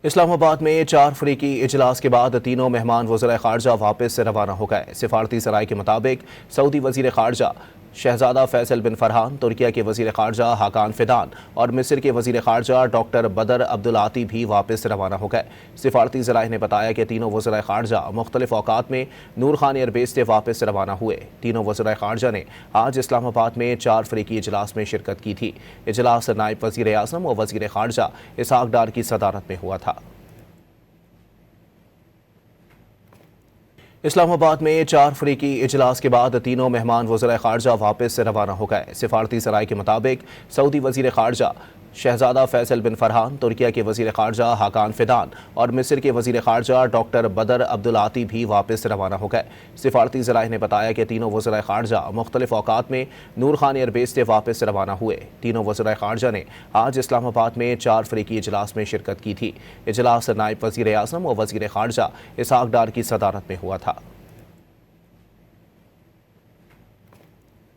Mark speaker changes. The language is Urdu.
Speaker 1: اسلام آباد میں 4 فریقی اجلاس کے بعد تینوں مہمان وزرائے خارجہ واپس سے روانہ ہو گئے۔ سفارتی ذرائع کے مطابق سعودی وزیر خارجہ شہزادہ فیصل بن فرحان، ترکیہ کے وزیر خارجہ حاکان فیدان اور مصر کے وزیر خارجہ ڈاکٹر بدر عبدالعاطی بھی واپس سے روانہ ہو گئے۔ سفارتی ذرائع نے بتایا کہ تینوں وزرائے خارجہ مختلف اوقات میں نور خان ایئر بیس سے واپس سے روانہ ہوئے۔ تینوں وزرائے خارجہ نے آج اسلام آباد میں 4 فریقی اجلاس میں شرکت کی تھی۔ اجلاس نائب وزیر اعظم و وزیر خارجہ اسحاق ڈار کی صدارت میں ہوا تھا۔ اسلام آباد میں 4 فریقی اجلاس کے بعد تینوں مہمان وزرائے خارجہ واپس سے روانہ ہو گئے۔ سفارتی ذرائع کے مطابق سعودی وزیر خارجہ شہزادہ فیصل بن فرحان، ترکیہ کے وزیر خارجہ حاکان فیدان اور مصر کے وزیر خارجہ ڈاکٹر بدر عبدالعاطی بھی واپس سے روانہ ہو گئے۔ سفارتی ذرائع نے بتایا کہ تینوں وزرائے خارجہ مختلف اوقات میں نور خان ایئر بیس سے واپس سے روانہ ہوئے۔ تینوں وزرائے خارجہ نے آج اسلام آباد میں 4 فریقی اجلاس میں شرکت کی تھی۔ اجلاس نائب وزیر اعظم و وزیر خارجہ اسحاق ڈار کی صدارت میں ہوا تھا۔